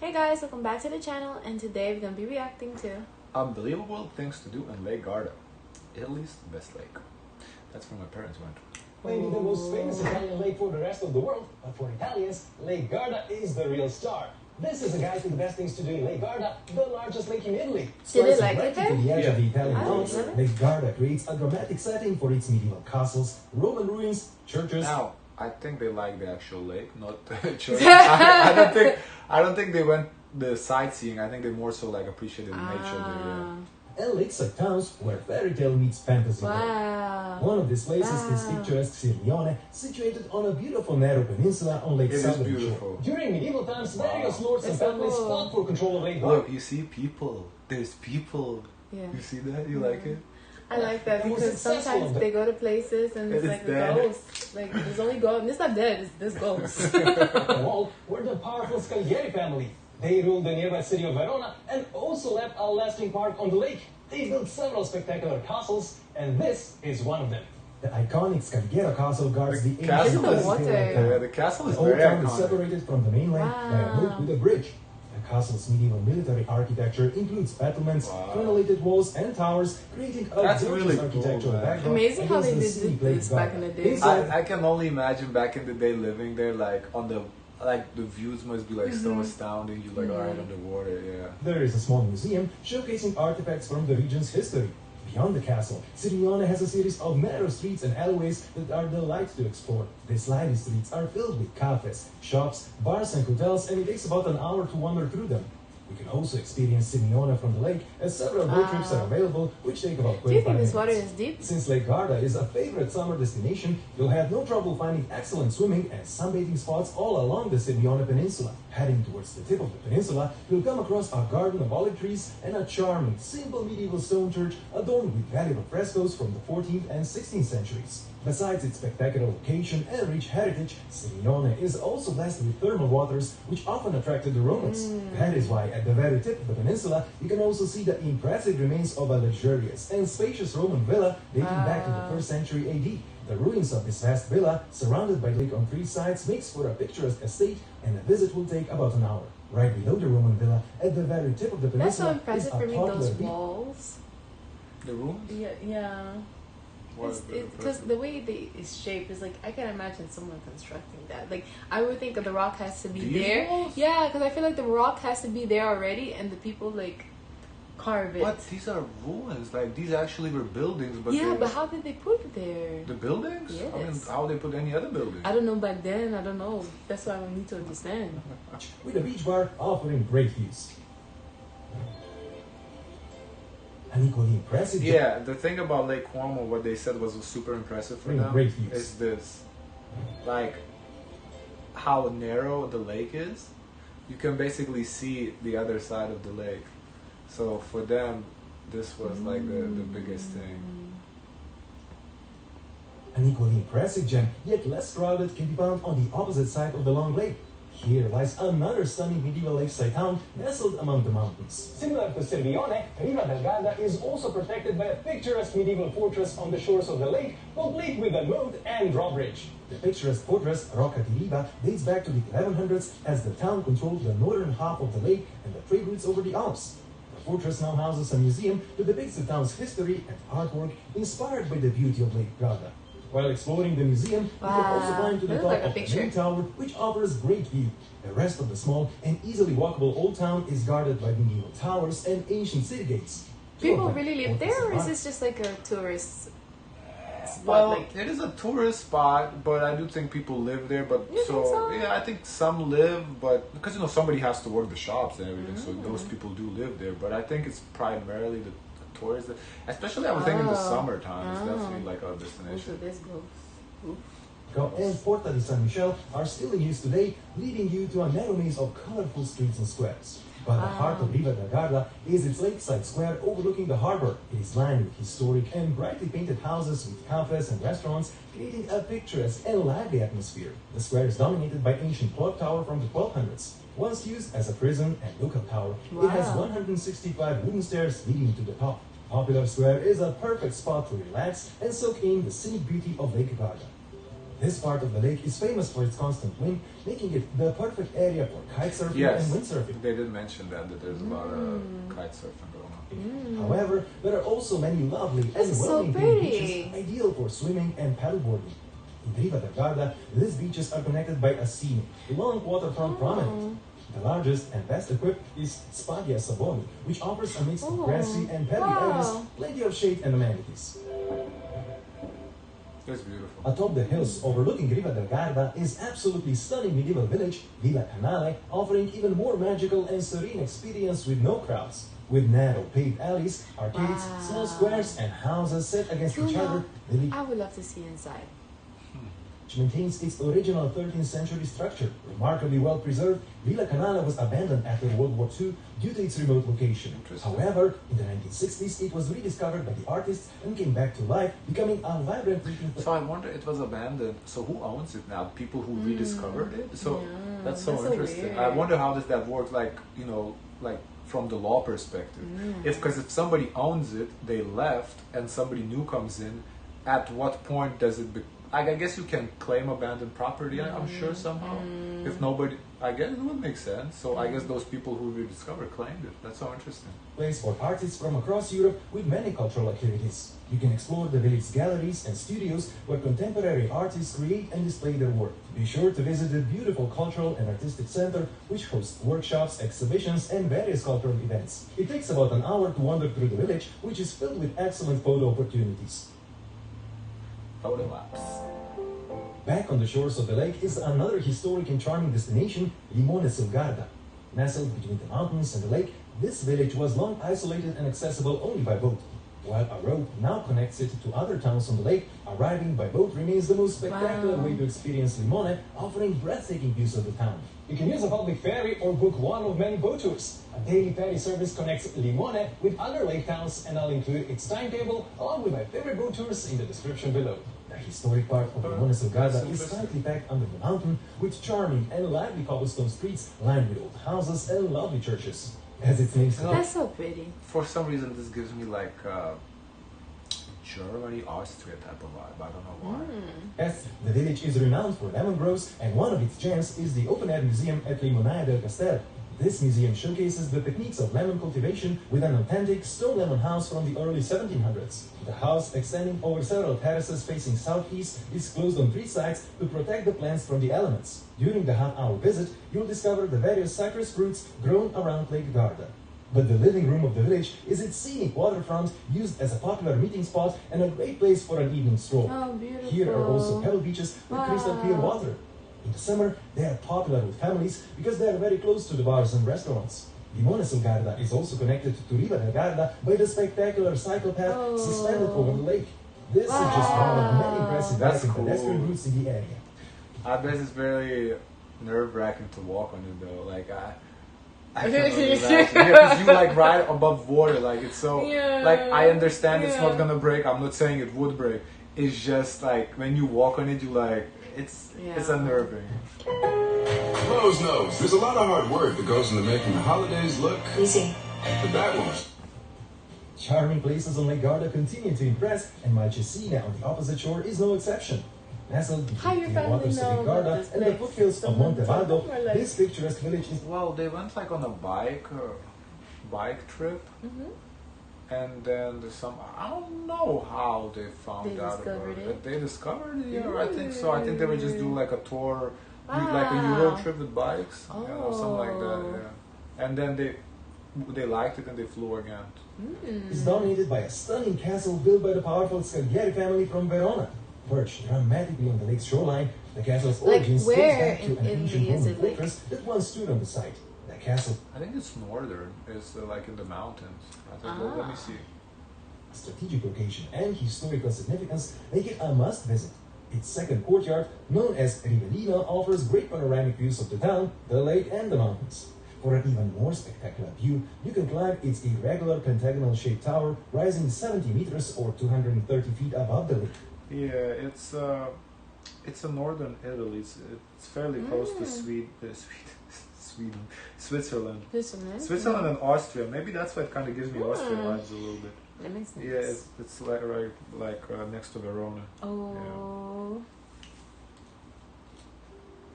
Hey guys, welcome back to the channel, and today we're gonna be reacting to unbelievable things to do in Lake Garda, Italy's best lake. That's where my parents went. Maybe the most famous Italian lake for the rest of the world, but for Italians, Lake Garda is the real star. This is a guide to the best things to do in Lake Garda, the largest lake in Italy. Did it like it there? To the edge of the Italian Yeah. Alps, Lake Garda creates a dramatic setting for its medieval castles, Roman ruins, churches. Now, I think they like the actual lake, not the church. I don't think they went the sightseeing. I think they more so like appreciated the nature there. Yeah. And lakeside towns where fairy tale meets fantasy. Wow. One of these places is picturesque Sirmione, situated on a beautiful narrow peninsula on Lake It is Southern beautiful. Shore. During medieval times, various lords and It's so families cool. fought for control of Lake Garda. Look, you see people. There's people. Yeah. You see that? You like it? I like that It was because successful, sometimes they go to places and It it's is like dead. a ghost. Like there's only ghost. And it's not dead. It's this ghost. The wall were the powerful Scaglieri family. They ruled the nearby city of Verona and also left a lasting mark on the lake. They built several spectacular castles, and this is one of them. The iconic Scagliera castle guards the ancient castle is- town. Yeah, the castle is The old very town is iconic. separated from the mainland by a moat with a bridge. The castle's medieval military architecture includes battlements, crenellated walls, and towers, creating a That's gorgeous really cool, architectural man. backdrop. Amazing how against they the did scenic this Lake back in Garda. the day. Inside, I can only imagine back in the day living there, like on the the views must be like so astounding. You like are right underwater, yeah. there is a small museum showcasing artifacts from the region's history. Beyond the castle, Sirmione has a series of narrow streets and alleyways that are delight to explore. These lively streets are filled with cafes, shops, bars and hotels, and it takes about an hour to wander through them. You can also experience Sirmione from the lake, as several boat trips are available, which take about 25 Do you think minutes. this water is deep? Since Lake Garda is a favorite summer destination, you'll have no trouble finding excellent swimming and sunbathing spots all along the Sirmione Peninsula. Heading towards the tip of the peninsula, you'll come across a garden of olive trees and a charming, simple medieval stone church adorned with valuable frescoes from the 14th and 16th centuries. Besides its spectacular location and rich heritage, Sirmione is also blessed with thermal waters, which often attracted the Romans. That is why at the very tip of the peninsula, you can also see the impressive remains of a luxurious and spacious Roman villa dating back to the 1st century AD. The ruins of this vast villa, surrounded by lake on 3 sides, makes for a picturesque estate, and a visit will take about an hour. Right below the Roman villa, at the very tip of the That's so peninsula, impressive is a for me. popular Those beach. walls. The rooms? Yeah. What is the Because the way they is shaped is like I can imagine someone constructing that. Like I would think the rock has to be These there. walls? Yeah, because I feel like the rock has to be there already, and the people like carve it. But these are ruins. Like these actually were buildings, but Yeah, they- but how did they put it there? the buildings? I mean, Yes. how they put any other building? I don't know back then. I don't know. That's why I need to understand. With a beach bar offering great views. An equally impressive Yeah, the thing about Lake Como, what they said was super impressive for them, Great views. is this, like, how narrow the lake is. You can basically see the other side of the lake. So for them, this was like the biggest thing. An equally impressive gem, yet less crowded, can be found on the opposite side of the long lake. Here lies another stunning medieval lakeside town nestled among the mountains. Similar to Sirmione, Riva del Garda is also protected by a picturesque medieval fortress on the shores of the lake, complete with a moat and drawbridge. The picturesque fortress, Rocca di Manerba, dates back to the 1100s as the town controlled the northern half of the lake and the trade routes over the Alps. The fortress now houses a museum that depicts the town's history and artwork inspired by the beauty of Lake Garda. While exploring the museum, you can also Wow. climb to the Looks top like a of the picture. main tower, which offers great view. The rest of the small and easily walkable old town is guarded by medieval towers and ancient city gates. Two People of them really live hold there, or is the this just like a tourist spot? Well, Like, it is a tourist spot, but I do think people live there. But You think so? yeah, I think some live, but because somebody has to work the shops and everything, so those people do live there. But I think it's primarily the tourists, especially I would think in the summertime. It's definitely like a also destination. this goes. Oof. and Porta di San Michele are still in use today, leading you to a narrow maze of colorful streets and squares. But the heart of Riva del Garda is its lakeside square overlooking the harbor. It is lined with historic and brightly painted houses with cafes and restaurants, creating a picturesque and lively atmosphere. The square is dominated by ancient clock tower from the 1200s. Once used as a prison and lookout tower, it has Wow. 165 wooden stairs leading to the top. Popular Square is a perfect spot to relax and soak in the scenic beauty of Lake Garda. This part of the lake is famous for its constant wind, making it the perfect area for kite surfing and windsurfing. They did mention that there's a lot of kite surfing going on. However, there are also many lovely and well-maintained beaches ideal for swimming and paddleboarding. In Riva del Garda, these beaches are connected by a scenic, long waterfront promenade. The largest and best equipped is Spadia Savoni, which offers a mix of grassy and pebbly areas, plenty of shade and amenities. It's beautiful. Atop the hills overlooking Riva del Garda is absolutely stunning medieval village, Villa Canale, offering even more magical and serene experience with no crowds. With narrow paved alleys, arcades, small squares, and houses set against each other, I would love to see inside. Which maintains its original 13th century structure. Remarkably well preserved, Villa Canale was abandoned after World War II due to its remote location. However, in the 1960s, it was rediscovered by the artists and came back to life, becoming a vibrant meeting. So I wonder, it was abandoned. So who owns it now? People who rediscovered it? So that's so interesting. Weird. I wonder how does that work? Like, you know, like from the law perspective. Because if somebody owns it, they left, and somebody new comes in, at what point does it become? I guess you can claim abandoned property, I'm sure, somehow. If nobody, I guess it would make sense. So I guess those people who rediscovered claimed it. That's so interesting. Place for artists from across Europe with many cultural activities. You can explore the village's galleries and studios where contemporary artists create and display their work. Be sure to visit the beautiful cultural and artistic center, which hosts workshops, exhibitions, and various cultural events. It takes about an hour to wander through the village, which is filled with excellent photo opportunities. Photo ops. Back on the shores of the lake is another historic and charming destination, Limone sul Garda. Nestled between the mountains and the lake, this village was long isolated and accessible only by boat. While a road now connects it to other towns on the lake, arriving by boat remains the most spectacular way to experience Limone, offering breathtaking views of the town. You can use a public ferry or book one of many boat tours. A daily ferry service connects Limone with other lake towns, and I'll include its timetable along with my favorite boat tours in the description below. The historic part of Limone sul Garda is tightly packed under the mountain, with charming and lively cobblestone streets lined with old houses and lovely churches. As its name suggests, That's so pretty. For some reason, this gives me like Germany, Austria type of vibe. I don't know why. yes, the village is renowned for lemon groves, and one of its gems is the open-air museum at Limonare del Castel. This museum showcases the techniques of lemon cultivation with an authentic stone lemon house from the early 1700s. The house, extending over several terraces facing southeast, is closed on 3 sides to protect the plants from the elements. During the half-hour visit, you'll discover the various citrus fruits grown around Lake Garda. But the living room of the village is its scenic waterfront, used as a popular meeting spot and a great place for an evening stroll. Oh, beautiful. Here are also pebble beaches with crystal clear water. In the summer, they are popular with families because they are very close to the bars and restaurants. Limone sul Garda is also connected to Riva del Garda by the spectacular cycle path suspended over the lake. This is just one of many impressive biking pedestrian routes in the area. I bet it's very nerve-wracking to walk on it though. Like I can't really imagine. Because you like ride above water, like it's so. Like I understand it's not gonna break. I'm not saying it would break. It's just like when you walk on it, you like it's unnerving. Rose knows there's a lot of hard work that goes into making the holidays look easy. But that one's Charming places on Lake Garda continue to impress, and Malcesine on the opposite shore is no exception. Nestled between the waters of Lake Garda and the foothills of Monte Baldo, this picturesque village is... Well, they went like on a bike trip, and then there's some. I don't know how they found out about it. They discovered it. Yeah, I think so. I think they would just do like a tour, like a Euro trip with bikes, you know, something like that. Yeah, and then they liked it and they flew again. It's dominated by a stunning castle built by the powerful Scaglieri family from Verona. Perched dramatically on the lake's shoreline, the castle's origins dates back to an ancient Roman fortress that once stood on the site. The castle, I think it's northern. It's like in the mountains. I think, well, let me see. a strategic location and historical significance make it a must-visit. Its second courtyard, known as Rivellino, offers great panoramic views of the town, the lake, and the mountains. For an even more spectacular view, you can climb its irregular pentagonal-shaped tower, rising 70 meters or 230 feet above the lake. Yeah, it's a northern Italy. It's fairly close to Switzerland. Switzerland and Austria. Maybe that's why it kind of gives me Austrian vibes a little bit. That makes sense. Yeah, it's like next to Verona. Oh. Yeah.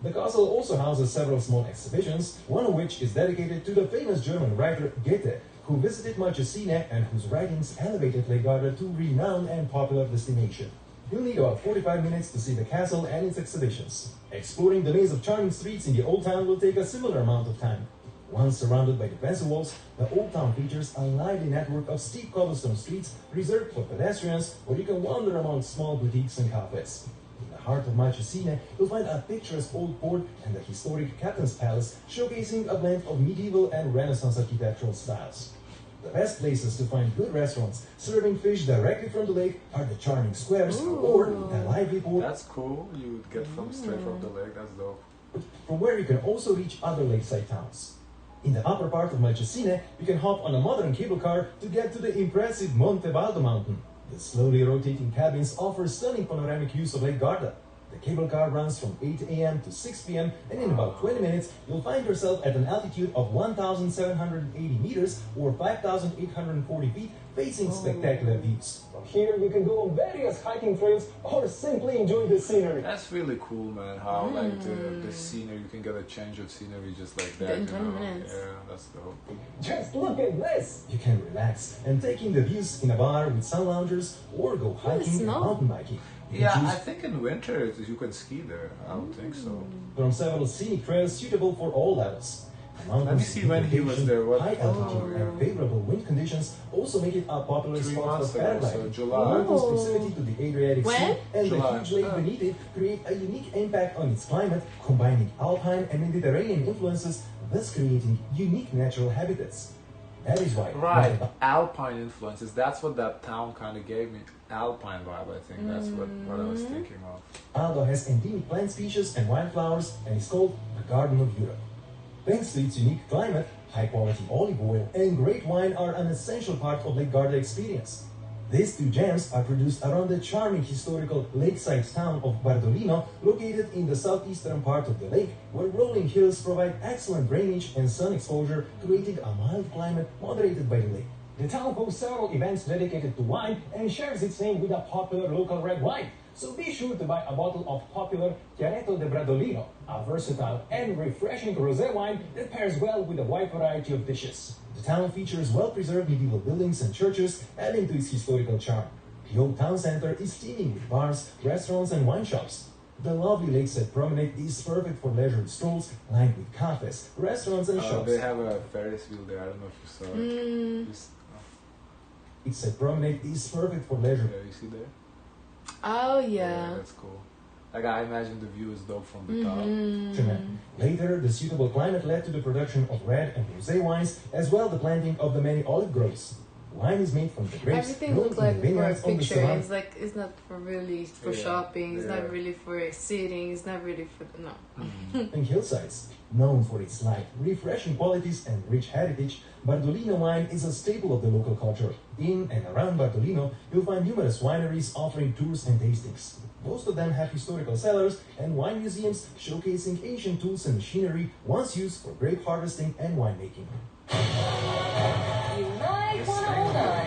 The castle also houses several small exhibitions, one of which is dedicated to the famous German writer Goethe, who visited Malcesine and whose writings elevated Lake Garda to renowned and popular destination. You'll need about 45 minutes to see the castle and its exhibitions. Exploring the maze of charming streets in the Old Town will take a similar amount of time. Once surrounded by defensive walls, the Old Town features a lively network of steep cobblestone streets reserved for pedestrians, where you can wander among small boutiques and cafes. In the heart of Malcesine, you'll find a picturesque old port and the historic Captain's Palace, showcasing a blend of medieval and Renaissance architectural styles. The best places to find good restaurants serving fish directly from the lake are the charming squares or the lively port. That's cool. You would get from straight from the lake. That's dope. From where you can also reach other lakeside towns. In the upper part of Malcesine, you can hop on a modern cable car to get to the impressive Monte Baldo mountain. The slowly rotating cabins offer stunning panoramic views of Lake Garda. The cable car runs from 8 a.m. to 6 p.m. and in about 20 minutes, you'll find yourself at an altitude of 1,780 meters or 5,840 feet, facing spectacular views. From here, you can go on various hiking trails or simply enjoy the scenery. That's really cool, man. How like the scenery, you can get a change of scenery just like that. In 20 minutes. Yeah, that's dope. Just look at this! You can relax and take in the views in a bar with sun loungers or go hiking and mountain biking. Yeah, I think in winter you can ski there. I don't think so. From several scenic trails suitable for all levels. Let me see when he was there. What? High altitude and favorable wind conditions also make it a popular 3 spot months for ago, paragliding. so The July. mountain's proximity to the Adriatic Sea and July. the huge lake beneath it create a unique impact on its climate, combining alpine and Mediterranean influences, thus creating unique natural habitats. That is why. Right, alpine influences. That's what that town kind of gave me. Alpine vibe, I think. That's what I was thinking of. Baldo has endemic plant species and wildflowers and is called the Garden of Europe. Thanks to its unique climate, high-quality olive oil and great wine are an essential part of Lake Garda experience. These two gems are produced around the charming historical lakeside town of Bardolino, located in the southeastern part of the lake, where rolling hills provide excellent drainage and sun exposure, creating a mild climate moderated by the lake. The town hosts several events dedicated to wine and shares its name with a popular local red wine. So be sure to buy a bottle of popular Chiaretto de Bradolino, a versatile and refreshing rosé wine that pairs well with a wide variety of dishes. The town features well-preserved medieval buildings and churches, adding to its historical charm. The old town center is teeming with bars, restaurants, and wine shops. The lovely lakeside promenade is perfect for leisure strolls, lined with cafes, restaurants, and shops. They have a Ferris wheel there. I don't know if you saw it. Lakeside promenade is perfect for leisure. Yeah, you see there? Oh, yeah. That's cool. Like, I imagine the view is dope from the top. Later, the suitable climate led to the production of red and rosé wines, as well the planting of the many olive groves. Wine is made from the grapes. Everything grown looks in the like for a vineyards on the picture. Savannah. It's like it's not for really for shopping. It's not really for sitting. It's not really for no. And hillsides. Known for its light, refreshing qualities and rich heritage, Bardolino wine is a staple of the local culture. In and around Bardolino, you'll find numerous wineries offering tours and tastings. Most of them have historical cellars and wine museums showcasing ancient tools and machinery once used for grape harvesting and winemaking. You might want to hold on.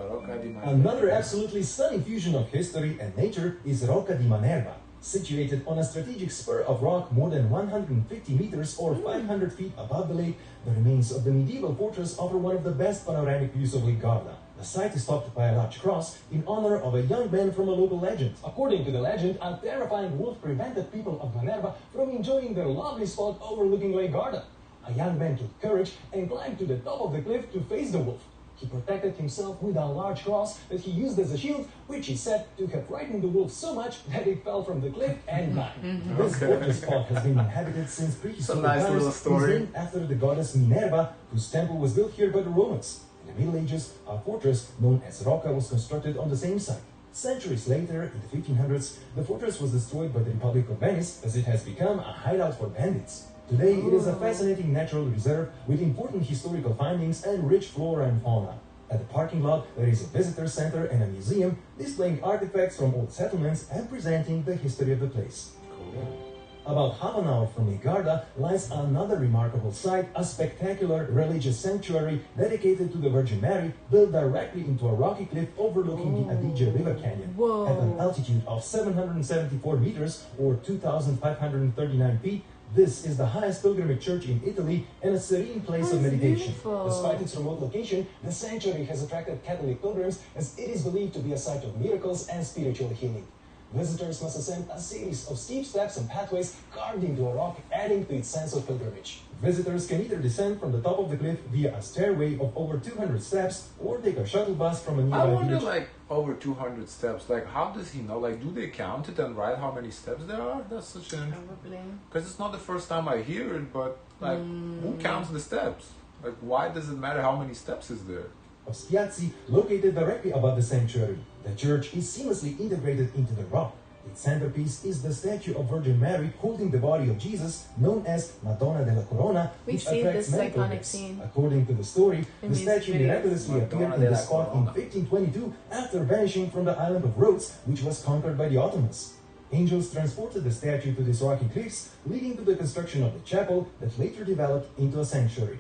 Rocca di Manerba. Another absolutely stunning fusion of history and nature is Rocca di Manerba. Situated on a strategic spur of rock more than 150 meters or 500 feet above the lake, the remains of the medieval fortress offer one of the best panoramic views of Lake Garda. The site is topped by a large cross in honor of a young man from a local legend. According to the legend, a terrifying wolf prevented people of Manerba from enjoying their lovely spot overlooking Lake Garda. A young man took courage and climbed to the top of the cliff to face the wolf. He protected himself with a large cross that he used as a shield, which is said to have frightened the wolf so much that it fell from the cliff and died. This gorgeous spot has been inhabited since prehistoric times. It's named after the goddess Minerva, whose temple was built here by the Romans. In the Middle Ages, a fortress known as Rocca was constructed on the same site. Centuries later, in the 1500s, the fortress was destroyed by the Republic of Venice, as it has become a hideout for bandits. Today, it is a fascinating natural reserve with important historical findings and rich flora and fauna. At the parking lot, there is a visitor center and a museum displaying artifacts from old settlements and presenting the history of the place. Cool. About half an hour from Lake Garda lies another remarkable site, a spectacular religious sanctuary dedicated to the Virgin Mary, built directly into a rocky cliff overlooking the Adige River Canyon. Whoa. At an altitude of 774 meters or 2,539 feet, this is the highest pilgrimage church in Italy and a serene place of That's meditation. beautiful. Despite its remote location, the sanctuary has attracted Catholic pilgrims as it is believed to be a site of miracles and spiritual healing. Visitors must ascend a series of steep steps and pathways carved into a rock, adding to its sense of pilgrimage. Visitors can either descend from the top of the cliff via a stairway of over 200 steps or take a shuttle bus from a I nearby wonder, village. like, over 200 steps. Like, how does he know? Like, do they count it and write how many steps there are? That's such an... Probably. Because it's not the first time I hear it, but, like, who counts the steps? Like, why does it matter how many steps is there? Of Spiazzi, located directly above the sanctuary. The church is seamlessly integrated into the rock. Its centerpiece is the statue of Virgin Mary holding the body of Jesus, known as Madonna della Corona, We've which seen attracts this many iconic pilgrims. scene According to the story, in the music statue videos. miraculously appeared Madonna in the della spot in Corona. 1522 after vanishing from the island of Rhodes, which was conquered by the Ottomans. Angels transported the statue to these rocky cliffs, leading to the construction of the chapel that later developed into a sanctuary.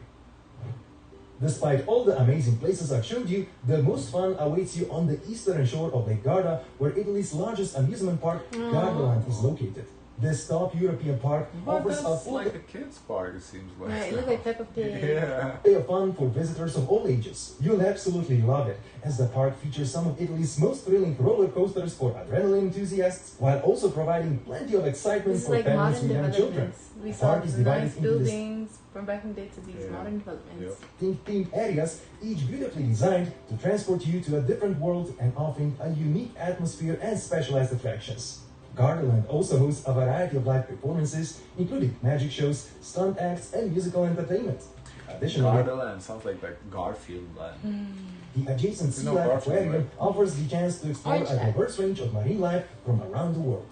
Despite all the amazing places I've showed you, the most fun awaits you on the eastern shore of Lake Garda, where Italy's largest amusement park, Gardaland, is located. This top European park But offers a that's full like a kid's park, it seems like. Yeah, it looks like Peppa Pig. Yeah. day of fun for visitors of all ages. You'll absolutely love it, as the park features some of Italy's most thrilling roller coasters for adrenaline enthusiasts, while also providing plenty of excitement This is for like families modern with young children. developments. We The saw park is the divided nice into buildings from back in the day to these Yeah. modern developments. Yep. themed areas, each beautifully designed to transport you to a different world and offering a unique atmosphere and specialized attractions. Gardaland also hosts a variety of live performances, including magic shows, stunt acts, and musical entertainment. Additionally, Gardaland sounds like Garfield land. the adjacent Sea You know Life Garfield, Aquarium right? offers the chance to explore Orange a Life. diverse range of marine life from around the world.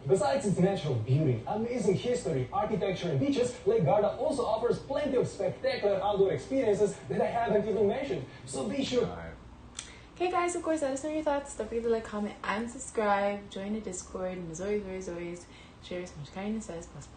Besides its natural beauty, amazing history, architecture, and beaches, Lake Garda also offers plenty of spectacular outdoor experiences that I haven't even mentioned. So be sure. Right. Okay, guys, of course, let us know your thoughts. Don't forget to like, comment, and subscribe. Join the Discord. And as always, share as much kindness as possible.